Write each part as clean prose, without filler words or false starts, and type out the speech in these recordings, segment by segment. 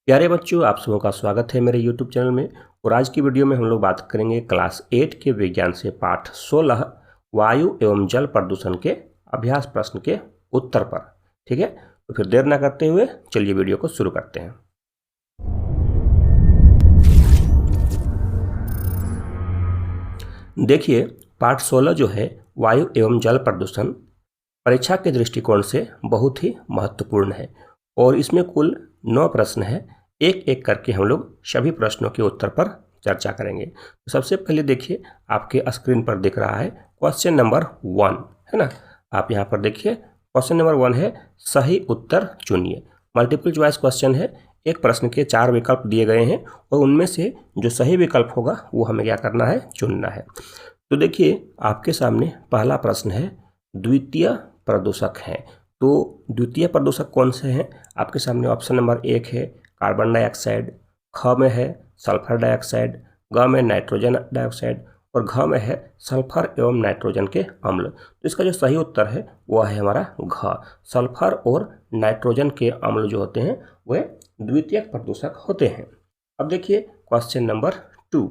प्यारे बच्चों, आप सबों का स्वागत है मेरे YouTube चैनल में। और आज की वीडियो में हम लोग बात करेंगे क्लास 8 के विज्ञान से पाठ 16 वायु एवं जल प्रदूषण के अभ्यास प्रश्न के उत्तर पर। ठीक है, तो फिर देर ना करते हुए चलिए वीडियो को शुरू करते हैं। देखिए, पाठ 16 जो है वायु एवं जल प्रदूषण परीक्षा के दृष्टिकोण से बहुत ही महत्वपूर्ण है और इसमें कुल 9 प्रश्न है। एक एक करके हम लोग सभी प्रश्नों के उत्तर पर चर्चा करेंगे। तो सबसे पहले देखिए, आपके स्क्रीन पर दिख रहा है क्वेश्चन नंबर 1, है ना। आप यहाँ पर देखिए, क्वेश्चन नंबर 1 है सही उत्तर चुनिए। मल्टीपल चॉइस क्वेश्चन है। एक प्रश्न के 4 विकल्प दिए गए हैं और उनमें से जो सही विकल्प होगा वो हमें क्या करना है, चुनना है। तो देखिए, आपके सामने पहला प्रश्न है द्वितीय प्रदूषक हैं। तो द्वितीय प्रदूषक कौन से हैं? आपके सामने ऑप्शन नंबर 1 है कार्बन डाइऑक्साइड, ख में है सल्फर डाइऑक्साइड, ग में नाइट्रोजन डाइऑक्साइड और घ में है सल्फर एवं नाइट्रोजन के अम्ल। तो इसका जो सही उत्तर है वह है हमारा घ। सल्फर और नाइट्रोजन के अम्ल जो होते हैं वे द्वितीय प्रदूषक होते हैं। अब देखिए क्वेश्चन नंबर 2।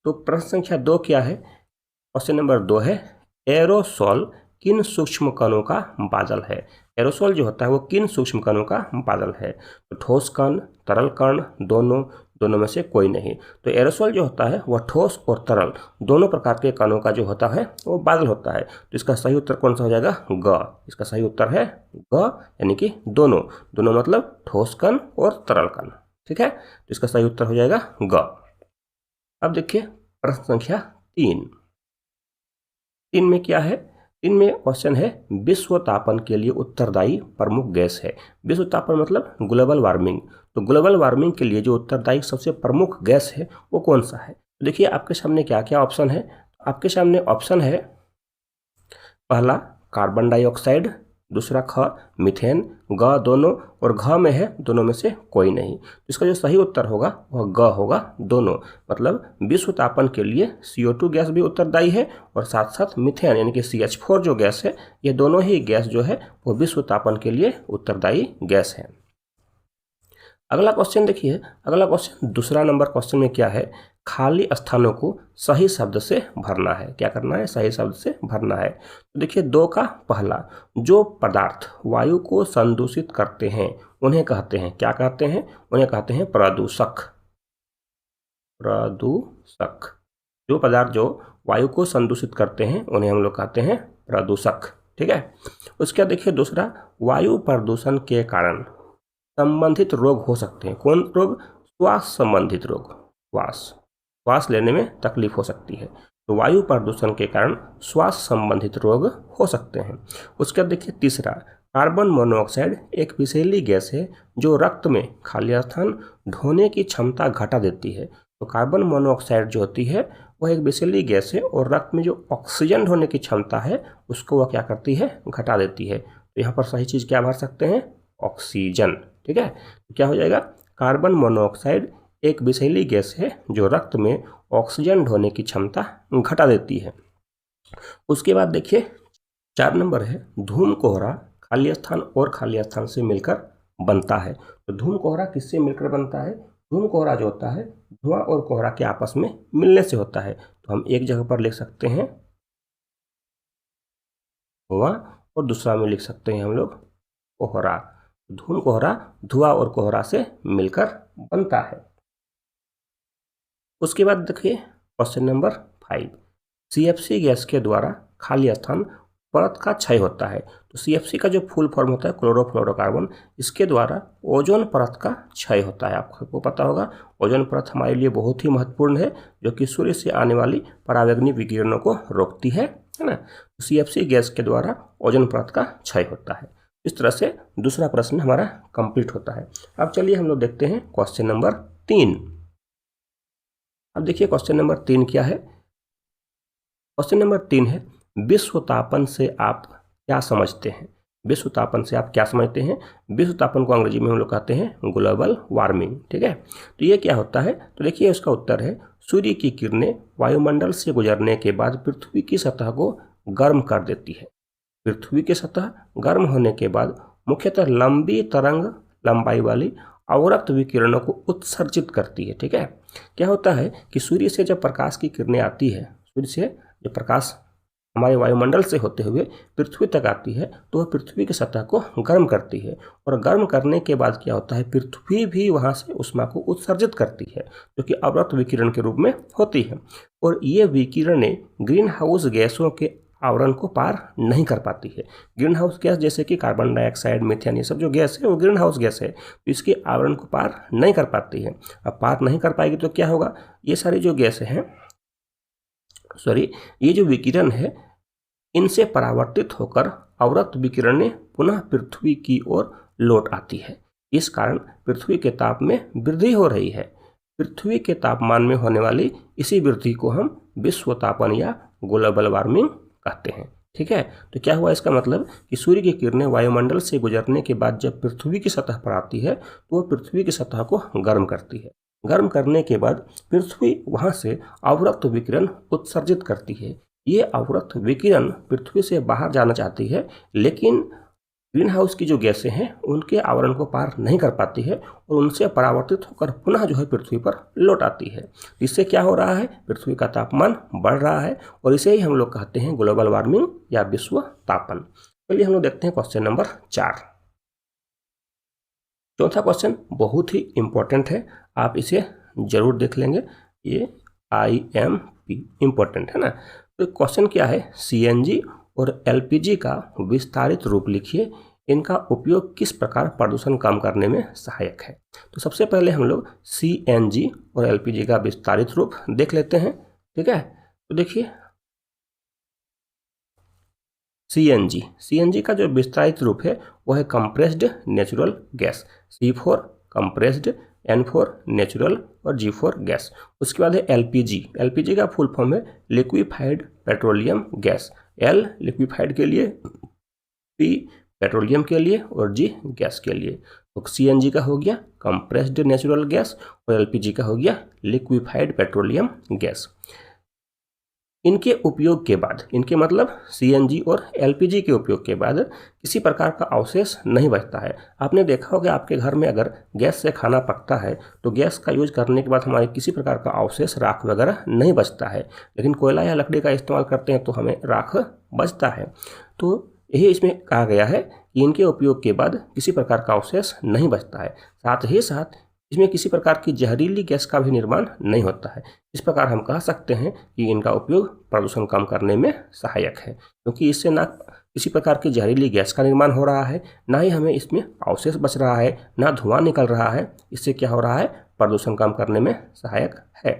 तो प्रश्न संख्या 2 क्या है? क्वेश्चन नंबर 2 है एरोसोल किन सूक्ष्म कणों का बादल है? एरोसोल जो होता है वो किन सूक्ष्म कणों का बादल है? तो ठोस कण, तरल कण, दोनों में से कोई नहीं। तो एरोसोल जो होता है वह ठोस और तरल दोनों प्रकार के कणों का जो होता है वो बादल होता है। तो इसका सही उत्तर कौन सा हो जाएगा? ग। इसका सही उत्तर है ग, यानी कि दोनों मतलब ठोस कण और तरल कण। ठीक है, तो इसका सही उत्तर हो जाएगा ग। अब देखिए प्रश्न संख्या 3 में क्या है? इनमें क्वेश्चन है विश्व तापन के लिए उत्तरदायी प्रमुख गैस है। विश्व तापन मतलब ग्लोबल वार्मिंग। तो ग्लोबल वार्मिंग के लिए जो उत्तरदायी सबसे प्रमुख गैस है वो कौन सा है? तो देखिए आपके सामने क्या क्या ऑप्शन है। आपके सामने ऑप्शन है पहला कार्बन डाइऑक्साइड, दूसरा ख मीथेन, ग दोनों और घ में है दोनों में से कोई नहीं। तो इसका जो सही उत्तर होगा वह ग होगा, दोनों। मतलब विश्व तापन के लिए CO2 गैस भी उत्तरदायी है और साथ साथ मीथेन यानी कि CH4 जो गैस है, ये दोनों ही गैस जो है वो विश्व तापन के लिए उत्तरदायी गैस है। अगला क्वेश्चन देखिए, अगला क्वेश्चन दूसरा नंबर क्वेश्चन में क्या है? खाली स्थानों को सही शब्द से भरना है। क्या करना है? सही शब्द से भरना है। तो देखिए 2 का पहला, जो पदार्थ वायु को संदूषित करते हैं उन्हें कहते हैं, क्या कहते हैं? उन्हें कहते हैं प्रदूषक। प्रदूषक, जो पदार्थ जो वायु को संदूषित करते हैं उन्हें हम लोग कहते हैं प्रदूषक। ठीक है, उसके बाद देखिए दूसरा, वायु प्रदूषण के कारण संबंधित रोग हो सकते हैं। कौन रोग? श्वास संबंधित रोग। श्वास लेने में तकलीफ हो सकती है। तो वायु प्रदूषण के कारण श्वास संबंधित रोग हो सकते हैं। उसके बाद देखिए तीसरा, कार्बन मोनोऑक्साइड एक विषैली गैस है जो रक्त में खाली स्थान ढोने की क्षमता घटा देती है। तो कार्बन मोनोऑक्साइड जो होती है वह एक विषैली गैस है और रक्त में जो ऑक्सीजन ढोने की क्षमता है उसको वह क्या करती है? घटा देती है। तो यहाँ पर सही चीज़ क्या भर सकते हैं? ऑक्सीजन। ठीक है, तो क्या हो जाएगा? कार्बन मोनोऑक्साइड एक विषैली गैस है जो रक्त में ऑक्सीजन ढोने की क्षमता घटा देती है। उसके बाद देखिए 4 नंबर है धूम कोहरा खाली स्थान और खाली स्थान से मिलकर बनता है। तो धूम कोहरा किससे मिलकर बनता है? धूम कोहरा जो होता है धुआं और कोहरा के आपस में मिलने से होता है। तो हम एक जगह पर लिख सकते हैं धुआं और दूसरा में लिख सकते हैं हम लोग कोहरा। धूम कोहरा धुआं और कोहरा से मिलकर बनता है। उसके बाद देखिए क्वेश्चन नंबर 5, CFC गैस के द्वारा खाली स्थान परत का क्षय होता है। तो CFC का जो फुल फॉर्म होता है क्लोरोफ्लोरोकार्बन, इसके द्वारा ओजोन परत का क्षय होता है। आपको पता होगा ओजोन परत हमारे लिए बहुत ही महत्वपूर्ण है, जो कि सूर्य से आने वाली परावैंगनी विकिरणों को रोकती है ना। तो CFC गैस के द्वारा ओजोन परत का क्षय होता है। इस तरह से दूसरा प्रश्न हमारा कंप्लीट होता है। अब चलिए हम लोग देखते हैं क्वेश्चन नंबर 3। अब देखिए क्वेश्चन नंबर 3 क्या है? क्वेश्चन नंबर 3 है विश्व तापन से आप क्या समझते हैं? विश्व तापन से आप क्या समझते हैं? विश्व तापन को अंग्रेजी में हम लोग कहते हैं ग्लोबल वार्मिंग। ठीक है, तो ये क्या होता है? तो देखिए उसका उत्तर है सूर्य की किरणें वायुमंडल से गुजरने के बाद पृथ्वी की सतह को गर्म कर देती है। पृथ्वी की सतह गर्म होने के बाद मुख्यतः लंबी तरंग लंबाई वाली अवरक्त विकिरणों को उत्सर्जित करती है। ठीक है, क्या होता है कि सूर्य से जब प्रकाश की किरणें आती है, सूर्य से जब प्रकाश हमारे वायुमंडल से होते हुए पृथ्वी तक आती है तो वह पृथ्वी की सतह को गर्म करती है, और गर्म करने के बाद क्या होता है, पृथ्वी भी वहाँ से ऊष्मा को उत्सर्जित करती है जो कि अवरक्त विकिरण के रूप में होती है। और ये विकिरणें ग्रीन हाउस गैसों के आवरण को पार नहीं कर पाती है। ग्रीन हाउस गैस जैसे कि कार्बन डाइऑक्साइड, मीथेन, ये सब जो गैस है वो ग्रीन हाउस गैस है, तो इसके आवरण को पार नहीं कर पाती है। अब पार नहीं कर पाएगी तो क्या होगा, ये सारी जो गैस हैं, ये जो विकिरण है, इनसे परावर्तित होकर अवरक्त विकिरणें पुनः पृथ्वी की ओर लौट आती है। इस कारण पृथ्वी के ताप में वृद्धि हो रही है। पृथ्वी के तापमान में होने वाली इसी वृद्धि को हम विश्व तापन या ग्लोबल वार्मिंग कहते हैं। ठीक है, तो क्या हुआ, इसका मतलब कि सूर्य की किरणें वायुमंडल से गुजरने के बाद जब पृथ्वी की सतह पर आती है तो वह पृथ्वी की सतह को गर्म करती है। गर्म करने के बाद पृथ्वी वहाँ से अवरक्त विकिरण उत्सर्जित करती है। ये अवरक्त विकिरण पृथ्वी से बाहर जाना चाहती है, लेकिन ग्रीन हाउस की जो गैसें हैं उनके आवरण को पार नहीं कर पाती है और उनसे परावर्तित होकर पुनः जो है पृथ्वी पर लौट आती है। इससे क्या हो रहा है, पृथ्वी का तापमान बढ़ रहा है, और इसे ही हम लोग कहते हैं ग्लोबल वार्मिंग या विश्व तापन। चलिए हम लोग देखते हैं क्वेश्चन नंबर 4। चौथा क्वेश्चन बहुत ही इंपॉर्टेंट है, आप इसे जरूर देख लेंगे, ये IMP इंपॉर्टेंट है ना। तो क्वेश्चन क्या है, CNG और LPG का विस्तारित रूप लिखिए, इनका उपयोग किस प्रकार प्रदूषण कम करने में सहायक है। तो सबसे पहले हम लोग CNG और LPG का विस्तारित रूप देख लेते हैं। ठीक है, तो देखिए CNG का जो विस्तारित रूप है वह है compressed natural gas, C4 compressed, N4 natural और G4 गैस। उसके बाद है LPG का फुल फॉर्म है liquefied petroleum gas, L liquefied के लिए, P पेट्रोलियम के लिए और G गैस के लिए। तो CNG का हो गया कंप्रेस्ड नेचुरल गैस और LPG का हो गया लिक्विफाइड पेट्रोलियम गैस। इनके उपयोग के बाद, इनके मतलब CNG और LPG के उपयोग के बाद किसी प्रकार का अवशेष नहीं बचता है। आपने देखा होगा आपके घर में अगर गैस से खाना पकता है तो गैस का यूज करने के बाद हमारे किसी प्रकार का अवशेष, राख वगैरह नहीं बचता है, लेकिन कोयला या लकड़ी का इस्तेमाल करते हैं तो हमें राख बचता है। तो यही इसमें कहा गया है कि इनके उपयोग के बाद किसी प्रकार का अवशेष नहीं बचता है, साथ ही साथ इसमें किसी प्रकार की जहरीली गैस का भी निर्माण नहीं होता है। इस प्रकार हम कह सकते हैं कि इनका उपयोग प्रदूषण कम करने में सहायक है, क्योंकि इससे ना किसी प्रकार की जहरीली गैस का निर्माण हो रहा है, ना ही हमें इसमें अवशेष बच रहा है, ना धुआं निकल रहा है। इससे क्या हो रहा है, प्रदूषण कम करने में सहायक है।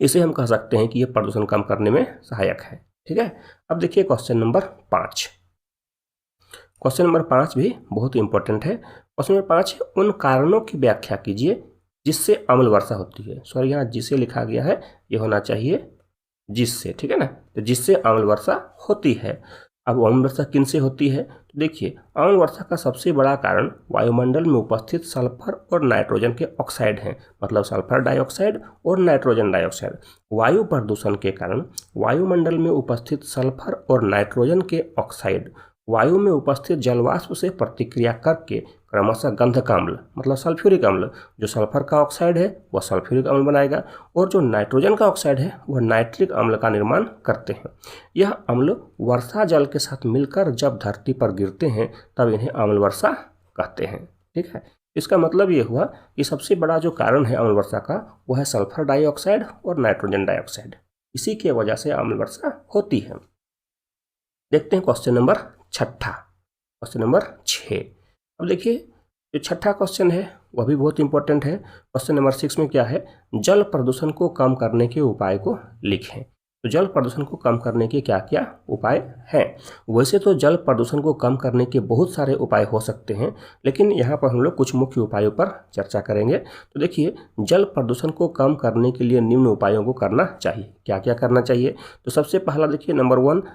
इसे हम कह सकते हैं कि यह प्रदूषण कम करने में सहायक है। ठीक है, अब देखिए क्वेश्चन नंबर 5। क्वेश्चन नंबर 5 भी बहुत इंपॉर्टेंट है। क्वेश्चन नंबर 5 है, उन कारणों की व्याख्या कीजिए जिससे अम्ल वर्षा होती है। सॉरी, यहाँ जिसे लिखा गया है ये होना चाहिए जिससे, ठीक है ना। तो जिससे अम्ल वर्षा होती है। अब अम्ल वर्षा किन से होती है, तो देखिए अम्ल वर्षा का सबसे बड़ा कारण वायुमंडल में उपस्थित सल्फर और नाइट्रोजन के ऑक्साइड हैं, मतलब सल्फर डाइऑक्साइड और नाइट्रोजन डाइऑक्साइड। वायु प्रदूषण के कारण वायुमंडल में उपस्थित सल्फर और नाइट्रोजन के ऑक्साइड वायु में उपस्थित जलवाष्प से प्रतिक्रिया करके क्रमशः गंधक अम्ल, मतलब सल्फ्यूरिक अम्ल, जो सल्फर का ऑक्साइड है वह सल्फ्यूरिक अम्ल बनाएगा, और जो नाइट्रोजन का ऑक्साइड है वह नाइट्रिक अम्ल का निर्माण करते हैं। यह अम्ल वर्षा जल के साथ मिलकर जब धरती पर गिरते हैं तब इन्हें अम्ल वर्षा कहते हैं। ठीक है, इसका मतलब ये हुआ कि सबसे बड़ा जो कारण है अम्ल वर्षा का वह है सल्फर डाइऑक्साइड और नाइट्रोजन डाइऑक्साइड। इसी की वजह से अम्ल वर्षा होती है। देखते हैं क्वेश्चन नंबर 6, क्वेश्चन नंबर 6। अब देखिए जो छठा क्वेश्चन है वह भी बहुत इंपॉर्टेंट है। क्वेश्चन नंबर 6 में क्या है, जल प्रदूषण को कम करने के उपाय को लिखें। तो जल प्रदूषण को कम करने के क्या क्या उपाय हैं। वैसे तो जल प्रदूषण को कम करने के बहुत सारे उपाय हो सकते हैं, लेकिन यहाँ पर हम लोग कुछ मुख्य उपायों पर चर्चा करेंगे। तो देखिए जल प्रदूषण को कम करने के लिए निम्न उपायों को करना चाहिए। क्या क्या करना चाहिए, तो सबसे पहला देखिए नंबर 1,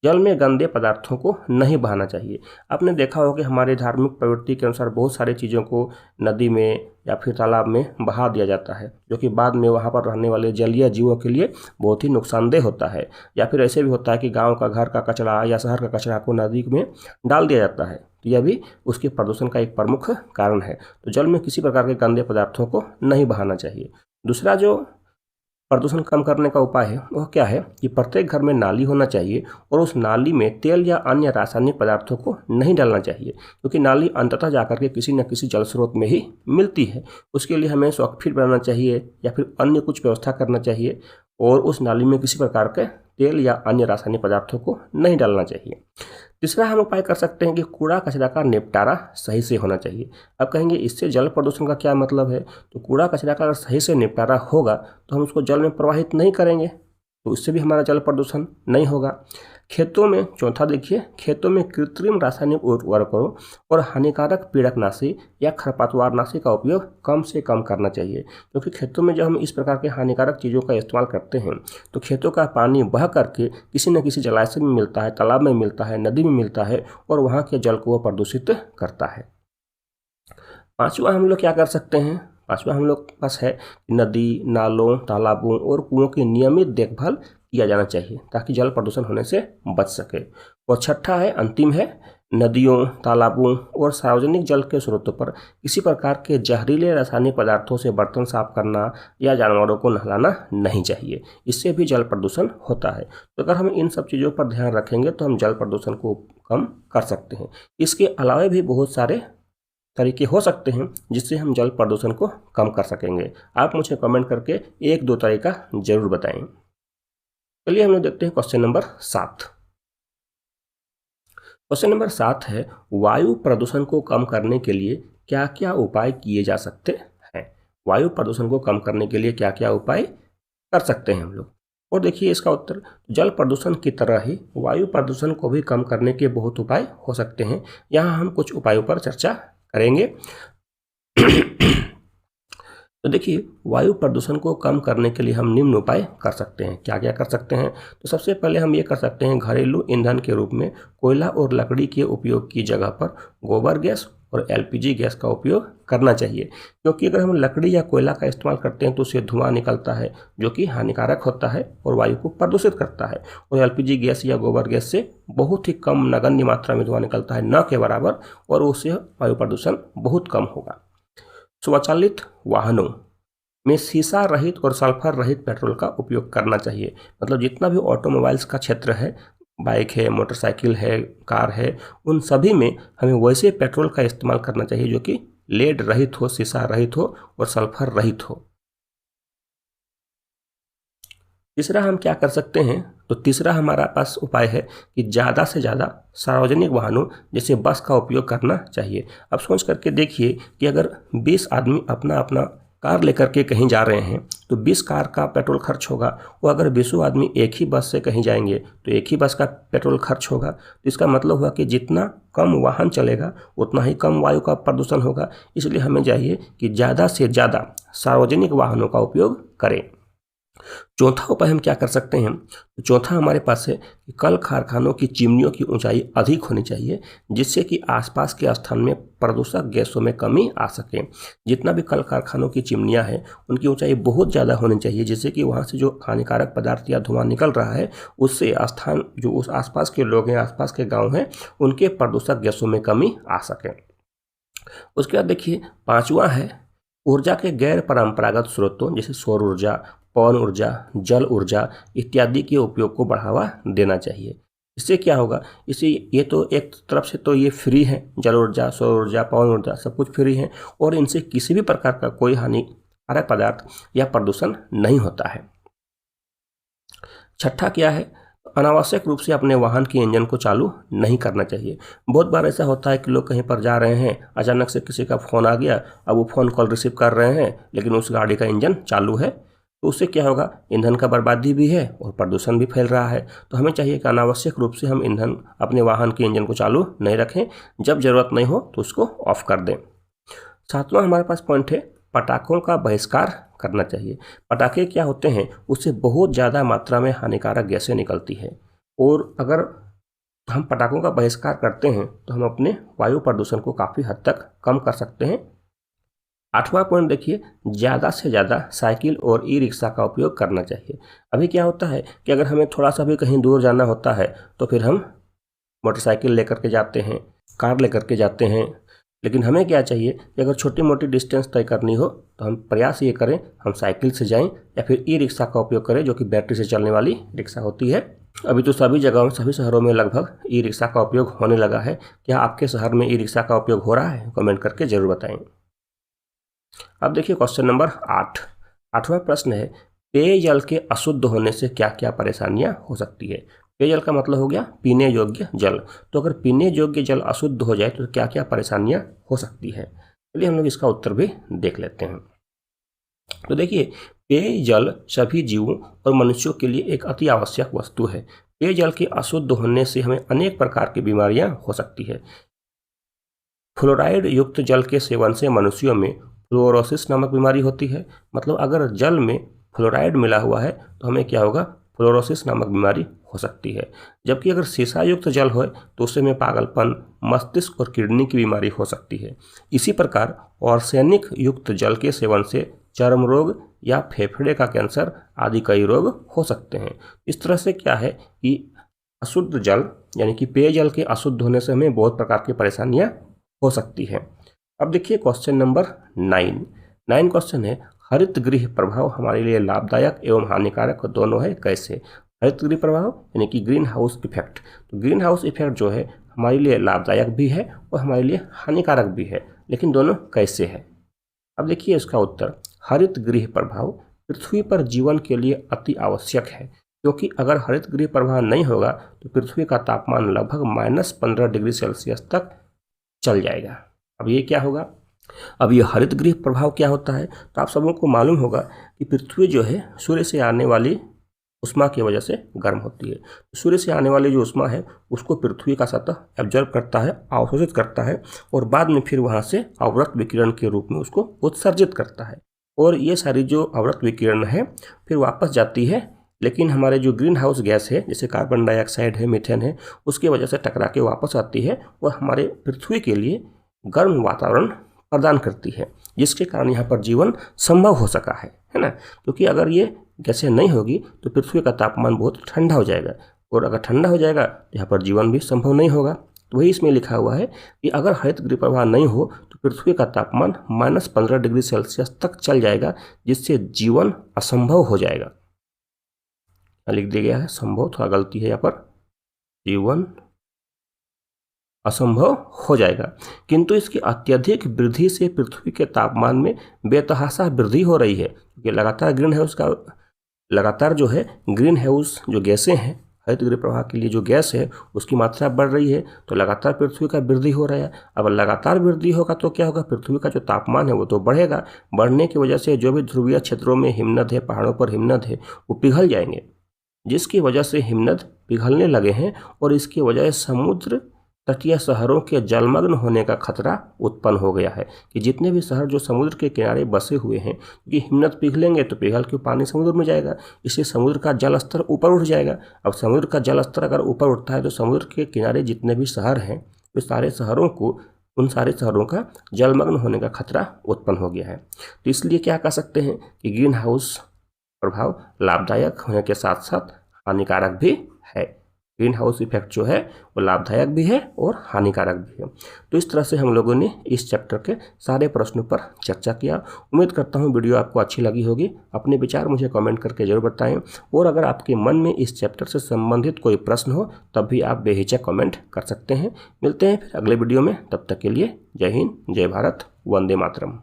जल में गंदे पदार्थों को नहीं बहाना चाहिए। आपने देखा होगा कि हमारे धार्मिक प्रवृत्ति के अनुसार बहुत सारी चीज़ों को नदी में या फिर तालाब में बहा दिया जाता है, जो कि बाद में वहाँ पर रहने वाले जलीय जीवों के लिए बहुत ही नुकसानदेह होता है। या फिर ऐसे भी होता है कि गांव का, घर का कचरा या शहर का कचरा को नदी में डाल दिया जाता है। यह भी उसके प्रदूषण का एक प्रमुख कारण है। तो जल में किसी प्रकार के गंदे पदार्थों को नहीं बहाना चाहिए। दूसरा जो प्रदूषण कम करने का उपाय है वह क्या है कि प्रत्येक घर में नाली होना चाहिए और उस नाली में तेल या अन्य रासायनिक पदार्थों को नहीं डालना चाहिए, क्योंकि नाली अंततः जाकर के किसी न किसी जल स्रोत में ही मिलती है। उसके लिए हमें सॉकफिट बनाना चाहिए या फिर अन्य कुछ व्यवस्था करना चाहिए और उस नाली में किसी प्रकार के तेल या अन्य रासायनिक पदार्थों को नहीं डालना चाहिए। तीसरा हम उपाय कर सकते हैं कि कूड़ा कचरा का निपटारा सही से होना चाहिए। अब कहेंगे इससे जल प्रदूषण का क्या मतलब है? तो कूड़ा कचरा का अगर सही से निपटारा होगा तो हम उसको जल में प्रवाहित नहीं करेंगे, तो इससे भी हमारा जल प्रदूषण नहीं होगा। खेतों में, चौथा देखिए, खेतों में कृत्रिम रासायनिक उर्वरकों और हानिकारक पीड़कनाशी या खरपतवारनाशी का उपयोग कम से कम करना चाहिए, क्योंकि खेतों में जब हम इस प्रकार के हानिकारक चीज़ों का इस्तेमाल करते हैं तो खेतों का पानी बह करके किसी न किसी जलाशय में मिलता है, तालाब में मिलता है, नदी में मिलता है और वहाँ के जल को वह प्रदूषित करता है। पांचवा हम लोग क्या कर सकते हैं? पांचवा हम लोग के पास है नदी, नालों, तालाबों और कुओं की नियमित देखभाल किया जाना चाहिए ताकि जल प्रदूषण होने से बच सके। और छठा है, अंतिम है, नदियों, तालाबों और सार्वजनिक जल के स्रोतों पर किसी प्रकार के जहरीले रासायनिक पदार्थों से बर्तन साफ करना या जानवरों को नहलाना नहीं चाहिए, इससे भी जल प्रदूषण होता है। तो अगर हम इन सब चीज़ों पर ध्यान रखेंगे तो हम जल प्रदूषण को कम कर सकते हैं। इसके अलावा भी बहुत सारे तरीके हो सकते हैं जिससे हम जल प्रदूषण को कम कर सकेंगे। आप मुझे कमेंट करके 1-2 तरीका जरूर बताएं। चलिए हम लोग देखते हैं क्वेश्चन नंबर 7। क्वेश्चन नंबर 7 है, वायु प्रदूषण को कम करने के लिए क्या क्या उपाय किए जा सकते हैं? वायु प्रदूषण को कम करने के लिए क्या क्या उपाय कर सकते हैं हम लोग? और देखिए इसका उत्तर, जल प्रदूषण की तरह ही वायु प्रदूषण को भी कम करने के बहुत उपाय हो सकते हैं। यहाँ हम कुछ उपायों पर चर्चा करेंगे। तो देखिए, वायु प्रदूषण को कम करने के लिए हम निम्न उपाय कर सकते हैं। क्या क्या कर सकते हैं? तो सबसे पहले हम ये कर सकते हैं, घरेलू ईंधन के रूप में कोयला और लकड़ी के उपयोग की जगह पर गोबर गैस और एलपीजी गैस का उपयोग करना चाहिए, क्योंकि अगर हम लकड़ी या कोयला का इस्तेमाल करते हैं तो उससे धुआं निकलता है जो कि हानिकारक होता है और वायु को प्रदूषित करता है। और एलपीजी गैस या गोबर गैस से बहुत ही कम नगण्य मात्रा में धुआं निकलता है, न के बराबर, और उससे वायु प्रदूषण बहुत कम होगा। स्वचालित वाहनों में शीशा रहित और सल्फर रहित पेट्रोल का उपयोग करना चाहिए। मतलब जितना भी ऑटोमोबाइल्स का क्षेत्र है, बाइक है, मोटरसाइकिल है, कार है, उन सभी में हमें वैसे पेट्रोल का इस्तेमाल करना चाहिए जो कि लेड रहित हो, शीशा रहित हो और सल्फर रहित हो। तीसरा हम क्या कर सकते हैं? तो तीसरा हमारा पास उपाय है कि ज़्यादा से ज़्यादा सार्वजनिक वाहनों जैसे बस का उपयोग करना चाहिए। अब सोच करके देखिए कि अगर 20 आदमी अपना अपना कार लेकर के कहीं जा रहे हैं तो 20 कार का पेट्रोल खर्च होगा, और अगर 20 आदमी एक ही बस से कहीं जाएंगे तो एक ही बस का पेट्रोल खर्च होगा। तो इसका मतलब हुआ कि जितना कम वाहन चलेगा उतना ही कम वायु का प्रदूषण होगा। इसलिए हमें चाहिए कि ज़्यादा से ज़्यादा सार्वजनिक वाहनों का उपयोग करें। चौथा उपाय हम क्या कर सकते हैं? तो चौथा हमारे पास है कि कल कारखानों की चिमनियों की ऊंचाई अधिक होनी चाहिए, जिससे कि आसपास के स्थान में प्रदूषक गैसों में कमी आ सके। जितना भी कल कारखानों की चिमनियां हैं उनकी ऊंचाई बहुत ज़्यादा होनी चाहिए, जिससे कि वहाँ से जो हानिकारक पदार्थ या धुआं निकल रहा है उससे स्थान जो उस आसपास के लोग हैं, आसपास के गाँव हैं, उनके प्रदूषक गैसों में कमी आ सके। उसके बाद देखिए, पाँचवा है ऊर्जा के गैर परंपरागत स्रोतों जैसे सौर ऊर्जा, पवन ऊर्जा, जल ऊर्जा इत्यादि के उपयोग को बढ़ावा देना चाहिए। इससे क्या होगा? इससे ये तो एक तरफ से तो ये फ्री है, जल ऊर्जा, सौर ऊर्जा, पवन ऊर्जा सब कुछ फ्री है, और इनसे किसी भी प्रकार का कोई हानिकारक पदार्थ या प्रदूषण नहीं होता है। छठा क्या है? अनावश्यक रूप से अपने वाहन के इंजन को चालू नहीं करना चाहिए। बहुत बार ऐसा होता है कि लोग कहीं पर जा रहे हैं, अचानक से किसी का फ़ोन आ गया, अब वो फ़ोन कॉल रिसीव कर रहे हैं लेकिन उस गाड़ी का इंजन चालू है, तो उससे क्या होगा? ईंधन का बर्बादी भी है और प्रदूषण भी फैल रहा है। तो हमें चाहिए कि अनावश्यक रूप से हम ईंधन अपने वाहन के इंजन को चालू नहीं रखें, जब ज़रूरत नहीं हो तो उसको ऑफ कर दें। सातवां हमारे पास पॉइंट है पटाखों का बहिष्कार करना चाहिए। पटाखे क्या होते हैं? उससे बहुत ज़्यादा मात्रा में हानिकारक गैसें निकलती है, और अगर हम पटाखों का बहिष्कार करते हैं तो हम अपने वायु प्रदूषण को काफ़ी हद तक कम कर सकते हैं। आठवां पॉइंट देखिए, ज़्यादा से ज़्यादा साइकिल और ई रिक्शा का उपयोग करना चाहिए। अभी क्या होता है कि अगर हमें थोड़ा सा भी कहीं दूर जाना होता है तो फिर हम मोटरसाइकिल लेकर के जाते हैं, कार लेकर के जाते हैं, लेकिन हमें क्या चाहिए कि अगर छोटी मोटी डिस्टेंस तय करनी हो तो हम प्रयास ये करें हम साइकिल से जाएं या फिर ई रिक्शा का उपयोग करें, जो कि बैटरी से चलने वाली रिक्शा होती है। अभी तो सभी जगहों, सभी शहरों में लगभग ई रिक्शा का उपयोग होने लगा है। क्या आपके शहर में ई रिक्शा का उपयोग हो रहा है? कमेंट करके जरूर बताएं। अब देखिए क्वेश्चन नंबर 8। 8वां प्रश्न है, पेयजल के अशुद्ध होने से क्या क्या परेशानियां हो सकती है? पेयजल का मतलब हो गया पीने योग्य जल। तो अगर पीने योग्य जल अशुद्ध हो जाए तो क्या क्या परेशानियां हो सकती है? चलिए हम लोग इसका उत्तर भी देख लेते हैं। तो देखिए, पेयजल सभी जीवों और मनुष्यों के लिए एक अति आवश्यक वस्तु है। पेयजल के अशुद्ध होने से हमें अनेक प्रकार की बीमारियां हो सकती है। फ्लोराइड युक्त जल के सेवन से मनुष्यों में फ्लोरोसिस नामक बीमारी होती है। मतलब अगर जल में फ्लोराइड मिला हुआ है तो हमें क्या होगा? फ्लोरोसिस नामक बीमारी हो सकती है। जबकि अगर शीशा युक्त जल हो तो उससे में पागलपन, मस्तिष्क और किडनी की बीमारी हो सकती है। इसी प्रकार आर्सेनिक युक्त जल के सेवन से चर्म रोग या फेफड़े का कैंसर आदि कई रोग हो सकते हैं। इस तरह से क्या है कि अशुद्ध जल यानी कि पेयजल के अशुद्ध होने से हमें बहुत प्रकार की परेशानियां हो सकती है। अब देखिए क्वेश्चन नंबर 9 क्वेश्चन है, हरित गृह प्रभाव हमारे लिए लाभदायक एवं हानिकारक दोनों है, कैसे? हरित गृह प्रभाव यानी कि ग्रीन हाउस इफेक्ट। तो ग्रीन हाउस इफेक्ट जो है हमारे लिए लाभदायक भी है और हमारे लिए हानिकारक भी है, लेकिन दोनों कैसे है? अब देखिए इसका उत्तर, हरित गृह प्रभाव पृथ्वी पर जीवन के लिए अति आवश्यक है, क्योंकि अगर हरित गृह प्रभाव नहीं होगा तो पृथ्वी का तापमान लगभग -15 डिग्री सेल्सियस तक चल जाएगा। अब ये क्या होगा? अब ये हरित गृह प्रभाव क्या होता है? तो आप सबों को मालूम होगा कि पृथ्वी जो है सूर्य से आने वाली उष्मा की वजह से गर्म होती है। सूर्य से आने वाली जो उष्मा है उसको पृथ्वी का सतह एब्जॉर्ब करता है, अवशोषित करता है और बाद में फिर वहाँ से अवरक्त विकिरण के रूप में उसको उत्सर्जित करता है। और ये सारी जो अवरक्त विकिरण है फिर वापस जाती है, लेकिन हमारे जो ग्रीन हाउस गैस है जैसे कार्बन डाइऑक्साइड है, मीथेन है, उसकी वजह से टकरा के वापस आती है और हमारे पृथ्वी के लिए गर्म वातावरण प्रदान करती है, जिसके कारण यहाँ पर जीवन संभव हो सका है ना। क्योंकि अगर ये गैसें नहीं होगी तो पृथ्वी का तापमान बहुत ठंडा हो जाएगा, और अगर ठंडा हो जाएगा तो यहाँ पर जीवन भी संभव नहीं होगा। तो वही इसमें लिखा हुआ है कि अगर हरित गृह प्रभाव नहीं हो तो पृथ्वी का तापमान -15 डिग्री सेल्सियस तक चल जाएगा, जिससे जीवन असंभव हो जाएगा। लिख दिया गया है संभव, थोड़ा गलती है यहाँ पर, जीवन असंभव हो जाएगा। किंतु इसकी अत्यधिक वृद्धि से पृथ्वी के तापमान में बेतहाशा वृद्धि हो रही है, क्योंकि लगातार जो है ग्रीन हाउस जो गैसें हैं, हरित गृह प्रभाव के लिए जो गैस है उसकी मात्रा बढ़ रही है, तो लगातार पृथ्वी का वृद्धि हो रहा है। अब लगातार वृद्धि होगा तो क्या होगा? पृथ्वी का जो तापमान है वो तो बढ़ेगा। बढ़ने की वजह से जो भी ध्रुवीय क्षेत्रों में हिमनद है, पहाड़ों पर हिमनद है, वो पिघल जाएंगे, जिसकी वजह से हिमनद पिघलने लगे हैं और इसकी वजह से समुद्र तटीय शहरों के जलमग्न होने का खतरा उत्पन्न हो गया है। कि जितने भी शहर जो समुद्र के किनारे बसे हुए हैं, क्योंकि हिमनद पिघलेंगे तो पिघल के पानी समुद्र में जाएगा, इससे समुद्र का जल स्तर ऊपर उठ जाएगा। अब समुद्र का जल स्तर अगर ऊपर उठता है तो समुद्र के किनारे जितने भी शहर हैं उन सारे शहरों का जलमग्न होने का खतरा उत्पन्न हो गया है। तो इसलिए क्या कह सकते हैं कि ग्रीन हाउस प्रभाव लाभदायक होने के साथ साथ हानिकारक भी है। ग्रीन हाउस इफेक्ट जो है वो लाभदायक भी है और हानिकारक भी है। तो इस तरह से हम लोगों ने इस चैप्टर के सारे प्रश्नों पर चर्चा किया। उम्मीद करता हूँ वीडियो आपको अच्छी लगी होगी। अपने विचार मुझे कमेंट करके जरूर बताएं, और अगर आपके मन में इस चैप्टर से संबंधित कोई प्रश्न हो तब भी आप बेहिचक कमेंट कर सकते हैं। मिलते हैं फिर अगले वीडियो में, तब तक के लिए जय हिंद, जय भारत, वंदे मातरम।